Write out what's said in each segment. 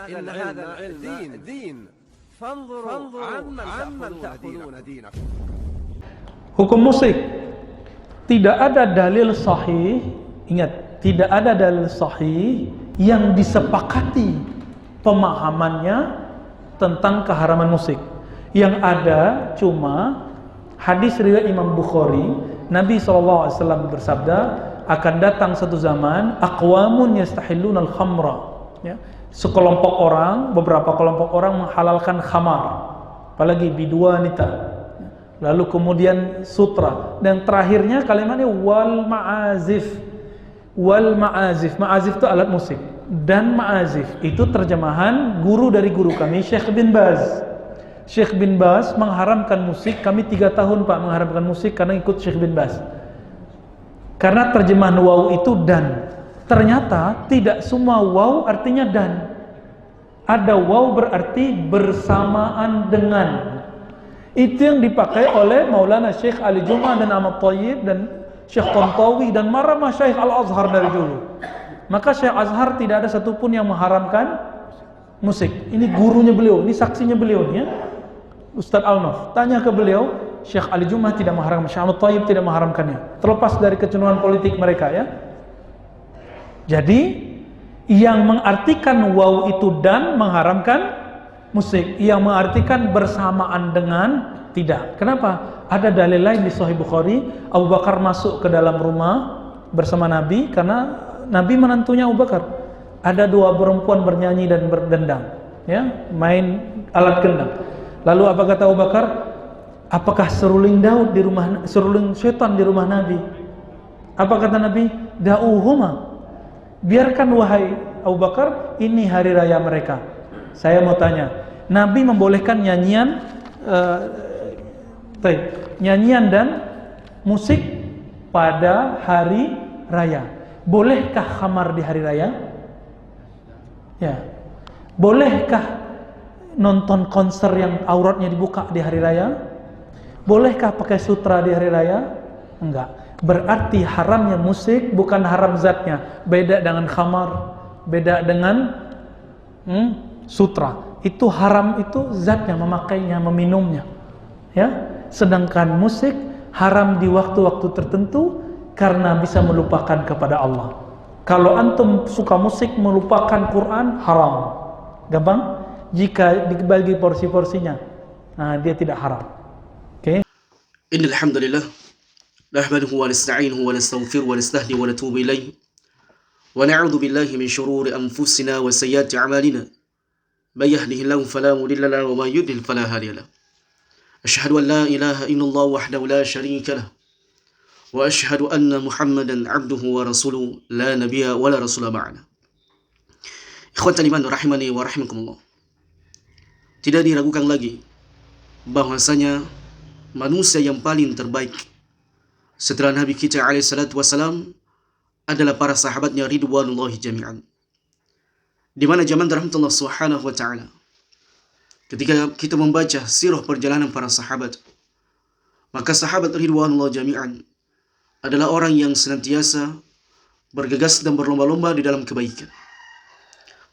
إن هذا العلم دين فانظروا عمن تأخذون دينكم. Hukum musik, tidak ada dalil sahih, ingat, tidak ada dalil sahih yang disepakati pemahamannya tentang keharaman musik. Yang ada cuma hadis riwayat Imam Bukhari, Nabi SAW bersabda, akan datang satu zaman aqwamun yastahilluna al-khamra, ya, sekelompok orang, beberapa kelompok orang menghalalkan khamar, apalagi biduanita, lalu kemudian sutra, dan terakhirnya kalimatnya wal ma'azif. Wal ma'azif, ma'azif itu alat musik, dan ma'azif itu terjemahan guru dari guru kami, Syekh bin Baz. Syekh bin Baz mengharamkan musik, kami 3 tahun Pak mengharamkan musik karena ikut Syekh bin Baz, karena terjemahan waw itu dan. Ternyata tidak semua waw artinya dan. Ada waw berarti bersamaan dengan. Itu yang dipakai oleh Maulana Syekh Ali Jum'ah dan Ahmad Thayyib dan Syekh Tantawi dan para masyayikh Al-Azhar dari dulu. Maka Syekh Azhar tidak ada satupun yang mengharamkan musik. Ini gurunya beliau, ini saksinya beliau, ya, Ustadz Al-Naf. Tanya ke beliau, Syekh Ali Jum'ah tidak mengharamkan, Syekh Ahmad Thayyib tidak mengharamkannya, terlepas dari kecenderungan politik mereka, ya. Jadi yang mengartikan waw itu dan mengharamkan musik, yang mengartikan bersamaan dengan tidak. Kenapa? Ada dalil lain di Sahih Bukhari, Abu Bakar masuk ke dalam rumah bersama Nabi karena Nabi menantunya Abu Bakar. Ada 2 perempuan bernyanyi dan berdendang, ya, main alat gendang. Lalu apa kata Abu Bakar? Apakah seruling Daud di rumah, seruling setan di rumah Nabi? Apa kata Nabi? Da'uhuma. Biarkan wahai Abu Bakar, ini hari raya mereka. Saya mau tanya, Nabi membolehkan nyanyian nyanyian dan musik pada hari raya. Bolehkah khamar di hari raya? Ya. Bolehkah nonton konser yang auratnya dibuka di hari raya? Bolehkah pakai sutra di hari raya? Enggak. Berarti haramnya musik bukan haram zatnya, beda dengan khamar, beda dengan sutra. Itu haram itu zatnya, memakainya, meminumnya, ya. Sedangkan musik haram di waktu-waktu tertentu karena bisa melupakan kepada Allah. Kalau antum suka musik melupakan Quran, haram. Gampang? Jika dibagi porsi-porsinya, nah dia tidak haram. Oke. Innal hamdalillah nahmaduhu wa nasta'inuhu wa nastaghfiruhu wa nastahdi wa natubu ilayh wa na'udzu billahi min shururi anfusina wa sayyiati a'malina may yahdihillahu fala mudilla lahu wa may yudlil fala hadiya lahu. Asyhadu an la ilaha illallah wahdahu la syarika lahu wa asyhadu anna Muhammadan 'abduhu wa rasuluhu la nabiyya wa la rasula ma'ana. Ikhwatal iman rahimani wa rahimakumullah. Tidak diragukan lagi bahwasanya manusia yang paling terbaik setelah Nabi kita alaihi salatu wassalam adalah para sahabatnya ridwanullahi jami'an. Di mana zaman rahmatullah subhanahu wa ta'ala, ketika kita membaca sirah perjalanan para sahabat, maka sahabat ridwanullah jami'an adalah orang yang senantiasa bergegas dan berlomba-lomba di dalam kebaikan.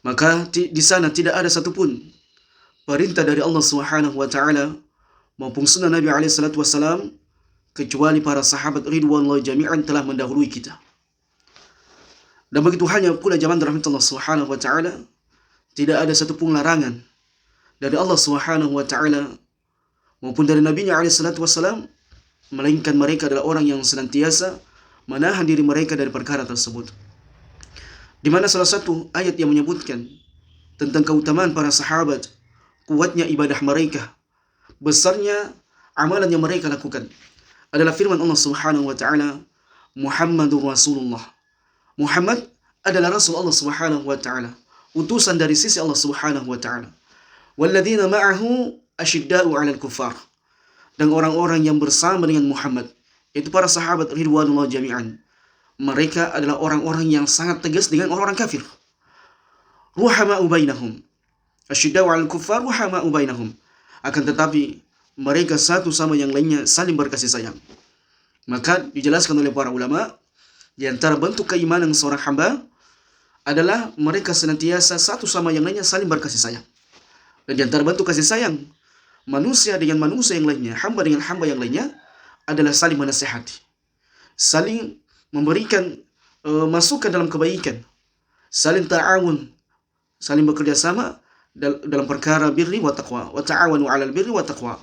Maka di sana tidak ada satupun perintah dari Allah Subhanahu wa taala maupun sunnah Nabi alaihi salatu wasalam kecuali para sahabat ridwanullah jami'an telah mendahului kita. Dan begitu halnya pula zaman rahmatullah Subhanahu wa taala, tidak ada satupun larangan dari Allah Subhanahu wa taala maupun dari Nabi-Nya alaihi salatu wasalam, melainkan mereka adalah orang yang senantiasa menahan diri mereka dari perkara tersebut. Di mana salah satu ayat yang menyebutkan tentang keutamaan para sahabat, kuatnya ibadah mereka, besarnya amalan yang mereka lakukan, adalah firman Allah Subhanahu wa taala, Muhammadur Rasulullah. Muhammad adalah Rasul Allah Subhanahu wa taala, utusan dari sisi Allah Subhanahu wa taala. Walladzina ma'ahu asyidda'u 'alal kuffar. Dan orang-orang yang bersama dengan Muhammad, itu para sahabat ridwanullah jami'an, mereka adalah orang-orang yang sangat tegas dengan orang-orang kafir. Ruhama'u bainahum. Asyidda'u 'alal kuffar ruhama'u bainahum. Akan tetapi mereka satu sama yang lainnya saling berkasih sayang. Maka dijelaskan oleh para ulama, di antara bentuk keimanan seorang hamba adalah mereka senantiasa satu sama yang lainnya saling berkasih sayang. Dan di antara bentuk kasih sayang manusia dengan manusia yang lainnya, hamba dengan hamba yang lainnya adalah saling menasihati, saling memberikan masukan dalam kebaikan, saling ta'awun, saling bekerja sama dalam perkara birri wa taqwa, wa ta'awanu 'alal birri wa taqwa.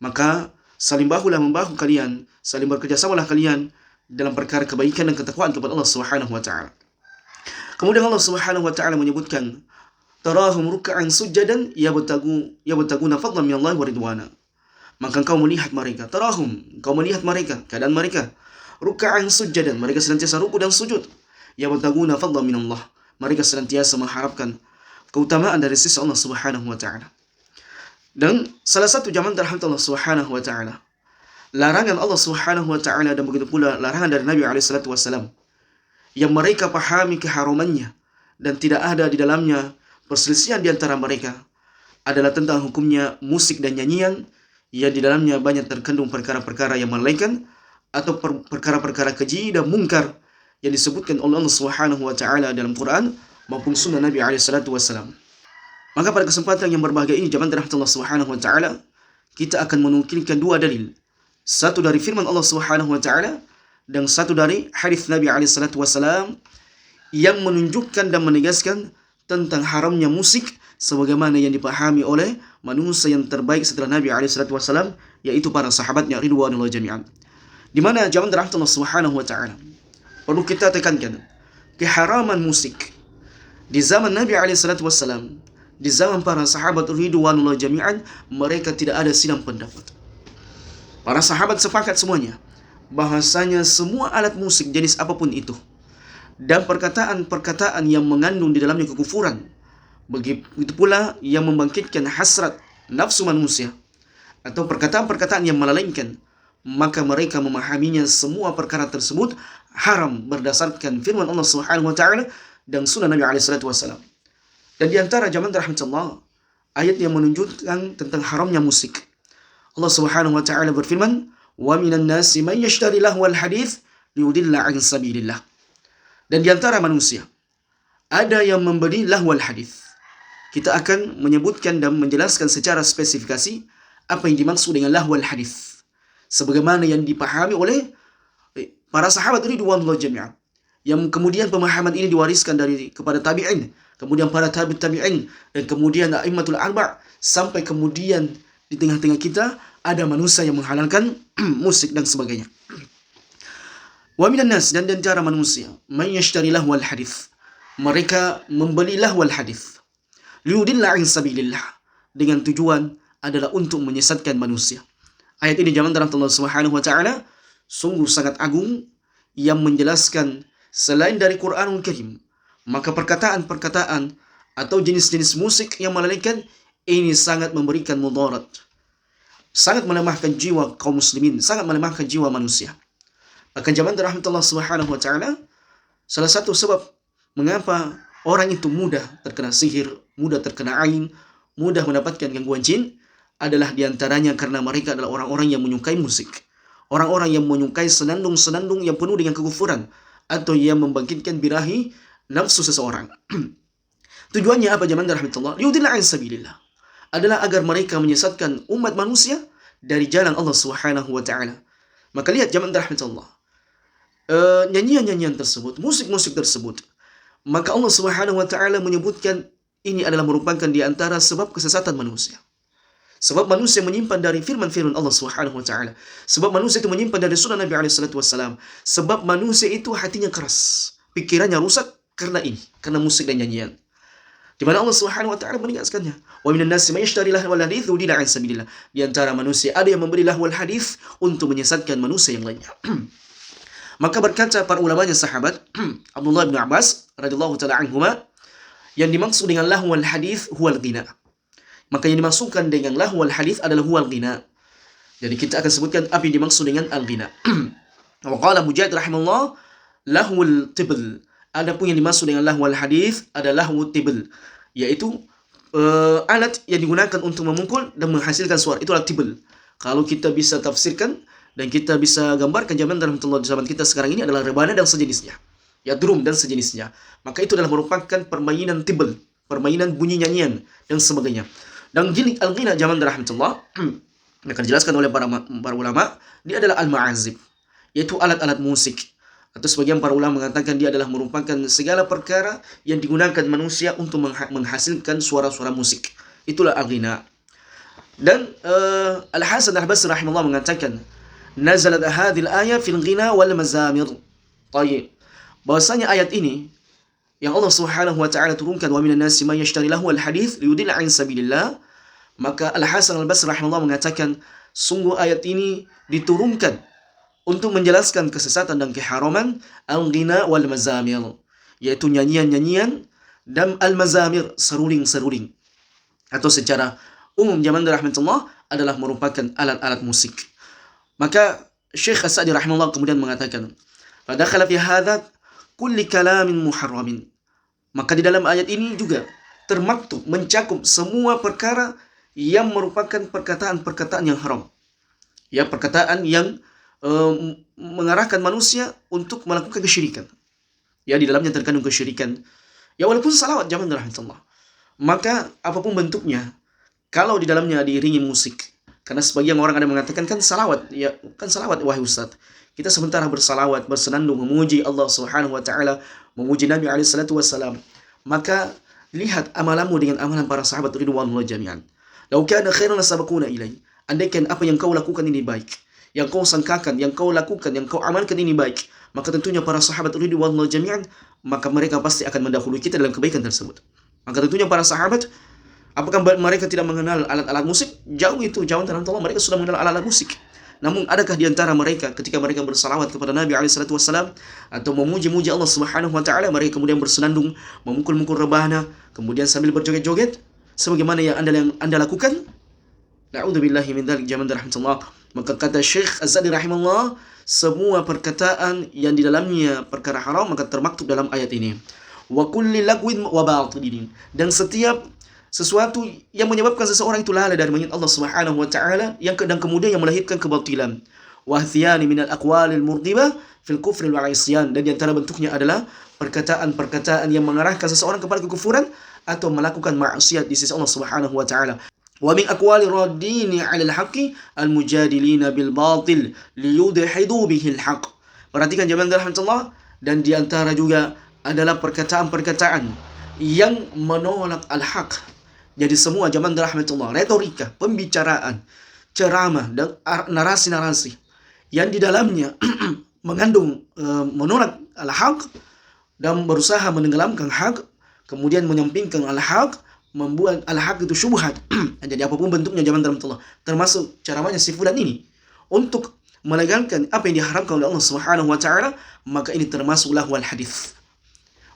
Maka saling bahulah membahu kalian, saling bekerja samalah kalian dalam perkara kebaikan dan ketakwaan kepada Allah Subhanahu wa taala. Kemudian Allah Subhanahu wa taala menyebutkan, tarahum ruk'an sujadan yabtaguna fadlan minallahi wa ridwana. Maka engkau melihat mereka, tarahum, engkau melihat mereka, keadaan mereka ruk'an sujadan, mereka senantiasa ruku dan sujud. Yabtaguna fadlan minallah, mereka senantiasa mengharapkan keutamaan dari sisi Allah Subhanahu wa taala. Dan salah satu jamaah rahmat Allah Subhanahu wa taala, larangan Allah Subhanahu wa taala dan begitu pula larangan dari Nabi alaihi salatu wasallam yang mereka pahami keharamannya dan tidak ada di dalamnya perselisihan di antara mereka adalah tentang hukumnya musik dan nyanyian yang di dalamnya banyak terkandung perkara-perkara yang melalaikan atau perkara-perkara keji dan mungkar yang disebutkan oleh Allah Subhanahu wa taala dalam Quran maupun sunnah Nabi alaihi salatu wasallam. Maka pada kesempatan yang berbahagia ini jamaah rahmatullah Subhanahu wa taala, kita akan menukilkan dua dalil. Satu dari firman Allah Subhanahu wa taala dan satu dari hadis Nabi alaihi salatu wasallam yang menunjukkan dan menegaskan tentang haramnya musik sebagaimana yang dipahami oleh manusia yang terbaik setelah Nabi alaihi salatu wasallam, yaitu para sahabatnya ridwanullah jami'an. Di mana jamaah rahmatullah Subhanahu wa taala perlu kita tekankan keharaman musik di zaman Nabi alaihi salatu wasallam, di zaman para sahabat ridwanullah jami'an, mereka tidak ada silang pendapat. Para sahabat sepakat semuanya bahasanya semua alat musik jenis apapun itu dan perkataan-perkataan yang mengandung di dalamnya kekufuran, begitu pula yang membangkitkan hasrat nafsu manusia atau perkataan-perkataan yang melalaikan, maka mereka memahaminya semua perkara tersebut haram berdasarkan firman Allah Subhanahu wa taala dan sunnah Nabi alaihi salatu wasallam. Dan di antara jamaah rahmatullah ayat yang menunjukkan tentang haramnya musik, Allah Subhanahu wa taala berfirman, wa minan nasi man yashtari lahwal hadits liyudilla 'an sabilillah. Dan di antara manusia ada yang membeli lahwal hadits. Kita akan menyebutkan dan menjelaskan secara spesifikasi apa yang dimaksud dengan lahwal hadits, sebagaimana yang dipahami oleh para sahabat ridwanullah jami'an, yang kemudian pemahaman ini diwariskan kepada tabi'in, kemudian para tabi'in, dan kemudian a'immatul arba', sampai kemudian di tengah-tengah kita ada manusia yang menghalalkan musik dan sebagainya. Wa minan nas, dan di antara manusia man yashtari lahwal hadits, mereka membeli lahwal hadits liyudilla 'an sabilillah, dengan tujuan adalah untuk menyesatkan manusia. Ayat ini jamaah Allah Subhanahu wa taala sungguh sangat agung yang menjelaskan selain dari Quranul Karim, maka perkataan-perkataan atau jenis-jenis musik yang melalaikan ini sangat memberikan mudarat, sangat melemahkan jiwa kaum muslimin, sangat melemahkan jiwa manusia. Maka jamaah rahmatullah Subhanahu wa taala, salah satu sebab mengapa orang itu mudah terkena sihir, mudah terkena ain, mudah mendapatkan gangguan jin adalah diantaranya karena mereka adalah orang-orang yang menyukai musik, orang-orang yang menyukai senandung-senandung yang penuh dengan kekufuran atau yang membangkitkan birahi nafsu seseorang. Tujuannya apa jamaah rahmatullah? Yudilla 'an sabilillah, adalah agar mereka menyesatkan umat manusia dari jalan Allah Subhanahu wa taala. Maka lihat jamaah rahmatullah, nyanyian-nyanyian tersebut, musik-musik tersebut, maka Allah Subhanahu wa taala menyebutkan ini adalah merupakan di antara sebab kesesatan manusia. Sebab manusia menyimpan dari firman-firman Allah Subhanahu wa taala. Sebab manusia itu menyimpan dari sunnah Nabi alaihi salatu wasallam. Sebab manusia itu hatinya keras, pikirannya rusak karena ini, karena musik dan nyanyian. Di mana Allah Subhanahu wa taala menegaskannya, wa minan nasi may yashtari lahwal hadits liyudilla 'an sabilillah. Di antara manusia ada yang membeli lahwal hadits untuk menyesatkan manusia yang lainnya. Maka berkata para ulamanya sahabat Abdullah bin Abbas radhiyallahu taala anhuma, yang dimaksud dengan lahwal hadits huwal ghina. Maka yang dimaksudkan dengan lahwal hadits adalah huwal ghina. Jadi kita akan sebutkan apa yang dimaksud dengan al-ghina. Wa qala Mujahid rahimahullah lahwul tibl. Adapun yang dimaksud dengan lahwal hadits adalah lahwul tibl, yaitu alat yang digunakan untuk memukul dan menghasilkan suara. Itulah tibl. Kalau kita bisa tafsirkan dan kita bisa gambarkan zaman rahmatullah di zaman kita sekarang ini adalah rebana dan sejenisnya. ya drum dan sejenisnya. Maka itu adalah merupakan permainan tibel, permainan bunyi nyanyian dan sebagainya. Dan al-ghina zaman rahmatullah akan dijelaskan oleh para ulama, dia adalah al-ma'azib, yaitu alat-alat musik. Atau sebagian para ulama mengatakan dia adalah merupakan segala perkara yang digunakan manusia untuk menghasilkan suara-suara musik. Itulah al-ghina. Dan Al-Hasan Al-Basri rahimahullah mengatakan, nazalat hadhil ayat fil ghina wal mazamir. Tayyib. Bahwasanya ayat ini yang Allah Subhanahu wa taala turunkan, wa minan nasi may yashtari lahu al-hadits liyudilla an sabilillah. Maka Al-Hasan Al-Basri rahimahullah mengatakan, sungguh ayat ini diturunkan untuk menjelaskan kesesatan dan keharaman al-ghina wal mazamir, yaitu nyanyian-nyanyian dan al-mazamir, seruling-seruling. Atau secara umum zaman rahmatullah adalah merupakan alat-alat musik. Maka Syekh As-Sa'di rahimahullah kemudian mengatakan, "Fadakhala fi hadza kulli kalamin muharramin." Maka di dalam ayat ini juga termaktub, mencakup semua perkara yang merupakan perkataan-perkataan yang haram. Ya, perkataan yang mengarahkan manusia untuk melakukan kesyirikan. Ya, di dalamnya terkandung kesyirikan. Ya, walaupun salawat zaman rahmatullah. Maka apapun bentuknya, kalau di dalamnya diiringi musik, karena sebagian orang ada mengatakan kan salawat, ya kan salawat wahai Ustaz. Kita sementara bersalawat, bersenandung, memuji Allah Subhanahu wa taala, memuji Nabi alaihi salatu wassalam. Maka lihat amalanmu dengan amalan para sahabat ridwanullah jami'an. Lau kana khairan lasabaquna ilai. Andaikan apa yang kau lakukan ini baik, yang kau sangkakan, yang kau lakukan, yang kau amalkan ini baik, maka tentunya para sahabat ridwanullah jami'an, maka mereka pasti akan mendahului kita dalam kebaikan tersebut. Maka tentunya para sahabat, apakah mereka tidak mengenal alat-alat musik? Jauh itu, jauh dari Allah, mereka sudah mengenal alat-alat musik. Namun adakah di antara mereka ketika mereka bersalawat kepada Nabi alaihissalatu wassalam atau memuji-muji Allah Subhanahu wa taala, mereka kemudian bersenandung, memukul-mukul rebana, kemudian sambil berjoget-joget sebagaimana yang Anda lakukan? Na'udzubillahi min dzalik, zaman rahmatullah. Maka kata Syekh Az-Sa'di rahimahullah, semua perkataan yang di dalamnya perkara haram maka termaktub dalam ayat ini. Wa kulli lagwin wa batilin, dan setiap sesuatu yang menyebabkan seseorang itu lalai dari mengingat Allah Subhanahu wa taala yang kemudian yang melahirkan kebatilan. Wa thyani minal aqwalil murdibah fil kufri wal isyan, dan di antara bentuknya adalah perkataan-perkataan yang mengarahkan seseorang kepada kekufuran atau melakukan maksiat di sisi Allah Subhanahu wa taala. Wa min aqwali raddini 'ala al-haqqi al-mujadilina bil batil liyudhidu bihi al-haqq. Perhatikan jemaah rahmatullah, dan di antara juga adalah perkataan-perkataan yang menolak al-haq. Jadi semua jemaah rahmatullah, retorika, pembicaraan, ceramah dan narasi-narasi yang di dalamnya mengandung menolak al-haq dan berusaha menenggelamkan hak, kemudian menyampingkan al-haq, membuat al-haq itu syubhat. Jadi apapun bentuknya jemaah rahmatullah, termasuk ceramahnya si fulan ini untuk melegalkan apa yang diharamkan oleh Allah Subhanahu wa taala, maka ini termasuk lahwal hadis.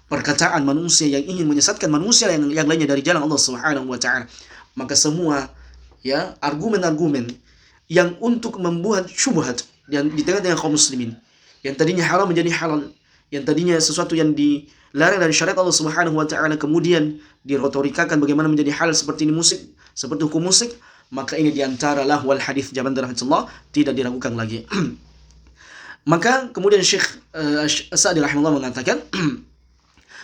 Perkataan manusia yang ingin menyesatkan manusia yang lainnya dari jalan Allah Subhanahu wa taala. Maka semua ya argumen-argumen yang untuk membuat syubhat dan di tengah-tengah kaum muslimin, yang tadinya haram menjadi halal, yang tadinya sesuatu yang dilarang dari syariat Allah Subhanahu wa taala kemudian diretorikakan bagaimana menjadi halal seperti ini musik, seperti hukum musik, maka ini diantara lahwal hadis zaman rahmatullah, tidak diragukan lagi. Maka kemudian Syekh As-Sa'di rahimahullah mengatakan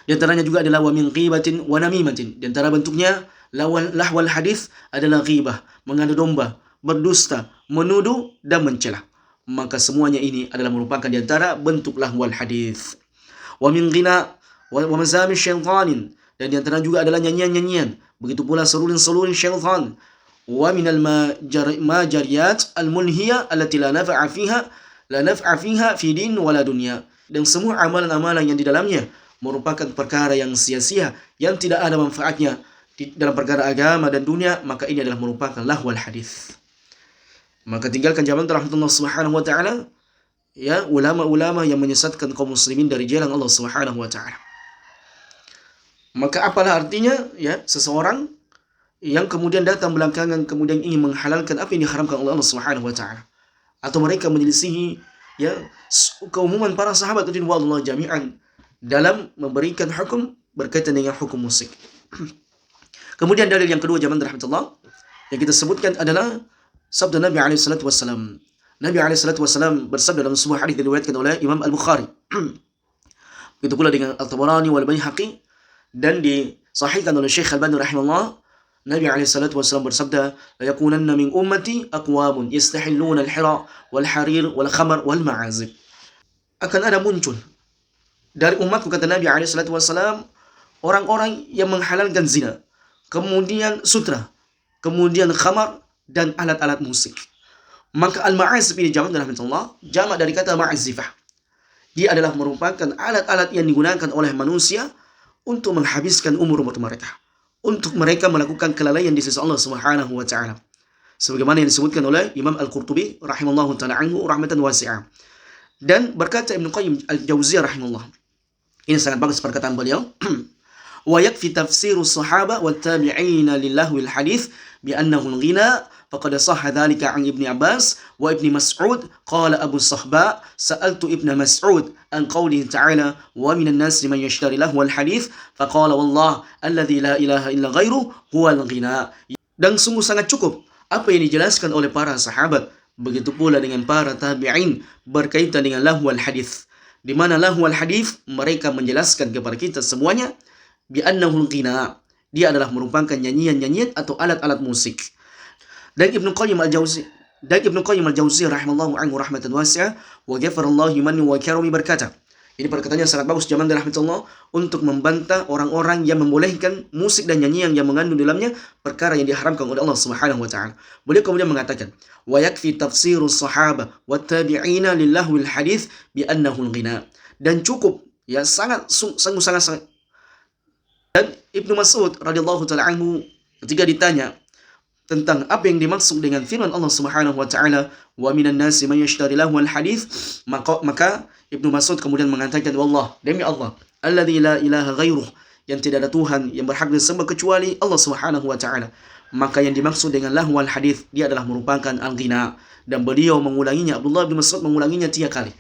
di antaranya juga adalah wa min ghibatin wa namimatin. Di antara bentuknya lahwal hadis adalah ghibah, mengadu domba, berdusta, menuduh dan mencela. Maka semuanya ini adalah merupakan di antara bentuk lahwal hadis. Wa min ghina wa mazami syaitanin, dan di antara juga adalah nyanyian-nyanyian, begitu pula seruling-seruling syaitan. Wa minal majariyat al-munhiya allati la naf'a fiha fi din wala dunya, dan semua amalan-amalan yang di dalamnya merupakan perkara yang sia-sia, yang tidak ada manfaatnya dalam perkara agama dan dunia, maka ini adalah merupakan lahwal hadis. Maka tinggalkan zaman rahmatullah Subhanahu wa taala ya ulama-ulama yang menyesatkan kaum muslimin dari jalan Allah Subhanahu wa taala. Maka apalah artinya ya seseorang yang kemudian datang belakangan kemudian ingin menghalalkan apa yang diharamkan oleh Allah Subhanahu wa taala, atau mereka menyelisihi ya keumuman para sahabat radhiyallahu jami'an dalam memberikan hukum berkaitan dengan hukum musik. Kemudian dalil yang kedua zaman rahmatullah yang kita sebutkan adalah sabda Nabi alaihi salatu wassalam. Nabi alaihi salatu wassalam bersabda dalam sebuah hadis diriwayatkan oleh Imam Al-Bukhari. Itu pula dengan Al-Tabarani wal Baihaqi, dan disahihkan oleh Syekh Al-Albani rahimahullah. Nabi SAW bersabda, la yakunanna min ummati aqwamun yastahilluna al-hira wal harir wal khamar wal ma'azib. Akan ada muncul dari umatku, kata Nabi SAW, orang-orang yang menghalalkan zina, kemudian sutra, kemudian khamar, dan alat-alat musik. Maka al-ma'azif ini jamak dari Allah, jamak dari kata ma'azifah. Dia adalah merupakan alat-alat yang digunakan oleh manusia untuk menghabiskan umur mereka, untuk mereka melakukan kelalaian di sisi Allah Subhanahu wa taala. Sebagaimana yang disebutkan oleh Imam Al-Qurtubi rahimallahu taala anhu rahmatan wasi'ah. Dan berkata Ibnu Qayyim Al-Jauziyah rahimahullah, ini sangat bagus perkataan beliau, wa yakfi tafsirus sahaba wat tabi'ina lillahwil hadits bi annahu al-ghina faqad sahha dhalika an Ibnu Abbas wa Ibnu Mas'ud qala Abu Sahba sa'altu Ibnu Mas'ud an qawlihi ta'ala wa minan nasi man yashtari lahwal hadits faqala wallah alladhi la ilaha illa ghairuhu huwal ghina. Dan sungguh sangat cukup apa yang dijelaskan oleh para sahabat, begitu pula dengan para tabi'in berkaitan dengan lahwal hadits, di mana lahwal hadits mereka menjelaskan kepada kita semuanya bi annahu ghina, dia adalah merupakan nyanyian-nyanyian atau alat-alat musik. Dan Ibnu Qayyim Al-Jauziyah rahimallahu anhu rahmatan wasi'ah wa ghafarallahu liman wa karami berkata, ini perkataannya sangat bagus zaman dari rahmatullah, untuk membantah orang-orang yang membolehkan musik dan nyanyian yang mengandung dalamnya perkara yang diharamkan oleh Allah Subhanahu wa taala. Beliau kemudian mengatakan, wa yakfi tafsirus sahaba wat tabi'ina lillahwil hadits bi annahu al-ghina. Dan cukup, ya sangat. Dan Ibnu Mas'ud radhiyallahu taala anhu ketika ditanya tentang apa yang dimaksud dengan firman Allah Subhanahu wa taala, wa minan nasi man yashtari lahwal hadits, maka Ibnu Mas'ud kemudian mengatakan, wallah, demi Allah, alladzi la ilaha ghairuh, yang tidak ada Tuhan yang berhak disembah kecuali Allah Subhanahu wa taala. Maka yang dimaksud dengan lahwal hadits, dia adalah merupakan al-ghina, dan beliau mengulanginya, Abdullah bin Mas'ud mengulanginya 3 kali.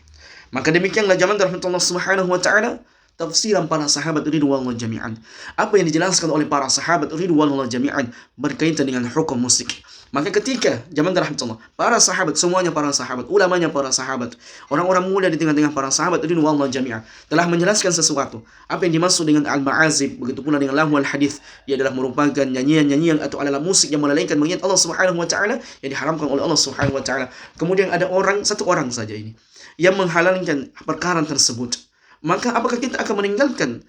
Maka demikianlah zaman rahmatullah Subhanahu wa taala tafsiran para sahabat ridwanullah jami'an. Apa yang dijelaskan oleh para sahabat ridwanullah jami'an berkaitan dengan hukum musik. Maka ketika zaman rahmatullah, para sahabat, semuanya para sahabat, ulamanya para sahabat, orang-orang muda di tengah-tengah para sahabat ridwanullah jami'an telah menjelaskan sesuatu. Apa yang dimaksud dengan al-ma'azib, begitu pula dengan lahwal hadits, ia adalah merupakan nyanyian-nyanyian atau alat musik yang melalaikan mengingat Allah Subhanahu wa taala, yang diharamkan oleh Allah Subhanahu wa taala. Kemudian ada satu orang saja ini yang menghalalkan perkara tersebut. Maka apakah kita akan meninggalkan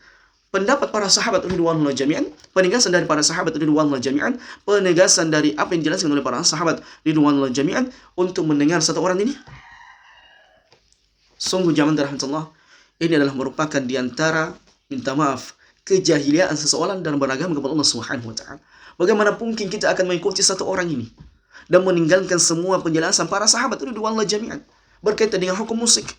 pendapat para sahabat ridwanullah jami'an, penegasan dari para sahabat ridwanullah jami'an, penegasan dari apa yang dijelaskan oleh para sahabat ridwanullah jami'an untuk mendengar satu orang ini? Sungguh zaman rahmatullah, ini adalah merupakan diantara, minta maaf, kejahiliaan seseorang dan beragama kepada Allah Subhanahu wa taala. Bagaimana mungkin kita akan mengikuti satu orang ini dan meninggalkan semua penjelasan para sahabat ridwanullah jami'an berkaitan dengan hukum musik?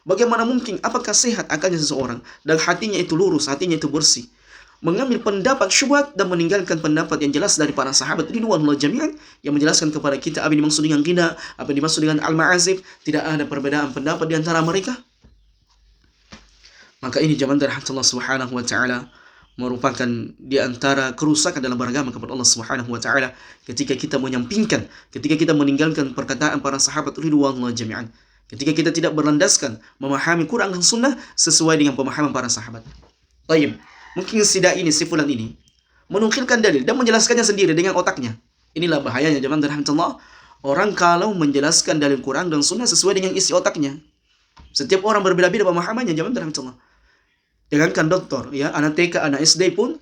Bagaimana mungkin, apakah sehat akalnya seseorang dan hatinya itu lurus, hatinya itu bersih, mengambil pendapat syubhat dan meninggalkan pendapat yang jelas dari para sahabat ridwanullah jami'an yang menjelaskan kepada kita apa yang dimaksud dengan ghina, apa yang dimaksud dengan al-ma'azif, tidak ada perbedaan pendapat di antara mereka? Maka ini zaman dari Allah Subhanahu wa taala merupakan di antara kerusakan dalam beragama kepada Allah Subhanahu wa taala ketika kita menyampingkan, ketika kita meninggalkan perkataan para sahabat ridwanullah jami'an. Ketika kita tidak berlandaskan memahami Quran dan Sunnah sesuai dengan pemahaman para sahabat. Baik, mungkin si fulan ini menukilkan dalil dan menjelaskannya sendiri dengan otaknya. Inilah bahayanya zaman rahmatullah, orang kalau menjelaskan dalil Quran dan Sunnah sesuai dengan isi otaknya. Setiap orang berbeda-beda pemahamannya zaman rahmatullah. Jangankan doktor, ya, anak TK, anak SD pun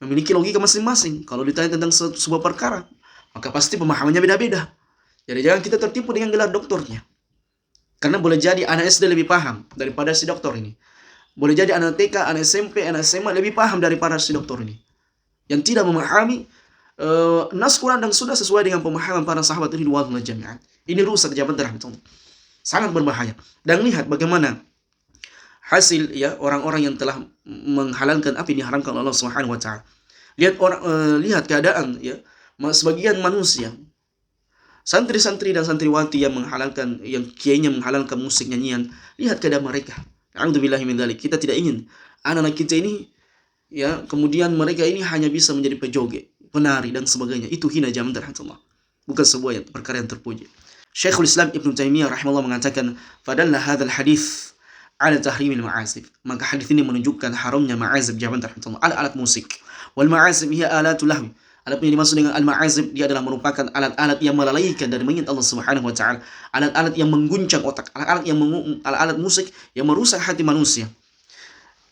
memiliki logika masing-masing. Kalau ditanya tentang sebuah perkara, maka pasti pemahamannya beda-beda. Jadi jangan kita tertipu dengan gelar doktornya. Karena boleh jadi anak SD lebih paham daripada si doktor ini. Boleh jadi anak TK, anak SMP, anak SMA lebih paham daripada si doktor ini. Yang tidak memahami nas Quran dan Sunnah sesuai dengan pemahaman para sahabat ridwanullah jami'an. Ini rusak zaman rahmatullah. Sangat berbahaya. Dan lihat bagaimana hasil, ya, orang-orang yang telah menghalalkan apa yang diharamkan oleh Allah Subhanahu wa taala. Lihat keadaan, ya, sebagian manusia, santri-santri dan santriwati yang kiainya menghalalkan musik nyanyian. Lihat keadaan mereka. A'udzubillahi min dzalik. Kita tidak ingin anak-anak kita ini, ya, kemudian mereka ini hanya bisa menjadi pejoget, penari dan sebagainya. Itu hina zaman rahmatullah. Bukan sebuah perkara yang terpuji. Syekhul Islam Ibnu Taimiyah rahimahullah mengatakan, "Fadalla hadzal hadits ala tahrimil ma'azif. Maka hadis ini menunjukkan haramnya ma'azif jaman rahmatullah, alat-alat musik. Wal ma'azif hiya alatul lahwi. Adapun yang dimaksud dengan al-ma'azif, dia adalah merupakan alat-alat yang melalaikan dari mengingat Allah Subhanahu wa taala, alat-alat yang mengguncang otak, alat-alat musik yang merusak hati manusia.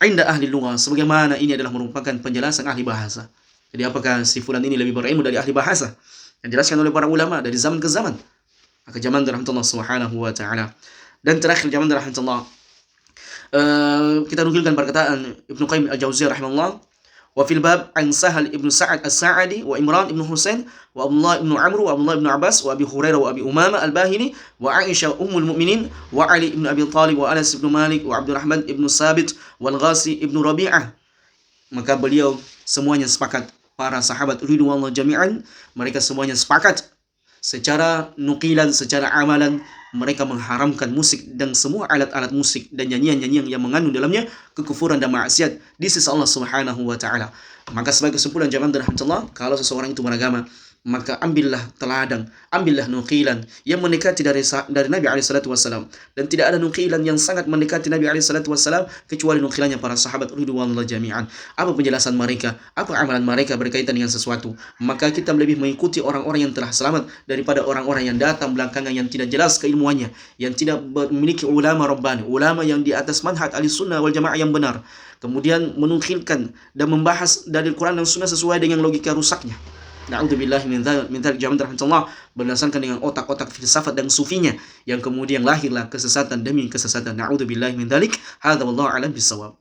Inda ahli lughah, sebagaimana ini adalah merupakan penjelasan ahli bahasa. Jadi apakah si fulan ini lebih berilmu dari ahli bahasa? Yang dijelaskan oleh para ulama dari zaman ke zaman. Maka zaman rahmatullah Subhanahu wa taala. Dan terakhir zaman rahmatullah, kita nukilkan perkataan Ibnu Qayyim al-Jauziyah rahimahullah, wa fil bab an Sahal ibnu Sa'ad as-Sa'adi wa Imran ibnu Husain wa Abdullah ibnu Amr wa Abdullah ibnu Abbas wa Abi Hurairah wa Abi Umama al-Bahili wa Aisyah ummul mu'minin wa Ali ibnu Abi Talib wa Anas ibnu Malik wa Abdurrahman ibnu Sabit wal Ghasi ibnu Rabi'ah. Maka beliau semuanya sepakat, para sahabat ridwanullah jami'an, mereka semuanya sepakat secara nukilan, secara amalan, mereka mengharamkan musik dan semua alat-alat musik dan nyanyian-nyanyian yang mengandung dalamnya kekufuran dan maksiat di sisi Allah Subhanahu wa taala. Maka sebagai kesimpulan jamaah rahmatullah, kalau seseorang itu beragama, maka ambillah teladan, ambillah nukilan yang mendekati dari Nabi SAW, dan tidak ada nukilan yang sangat mendekati Nabi SAW kecuali nukilannya para sahabat ridwanullah jami'an. Apa penjelasan mereka, apa amalan mereka berkaitan dengan sesuatu, maka kita lebih mengikuti orang-orang yang telah selamat daripada orang-orang yang datang belakangan yang tidak jelas keilmuannya, yang tidak memiliki ulama rabbani, ulama yang di atas manhaj ahlussunnah wal jamaah yang benar, kemudian menukilkan dan membahas dari Quran dan Sunnah sesuai dengan logika rusaknya. Na'udzubillahi min dzalik jaman rahmatullah, berdasarkan dengan otak-otak filsafat dan sufinya, yang kemudian lahirlah kesesatan demi kesesatan. Na'udzubillahi min dzalik. Hadza wallahu a'lam bissawab.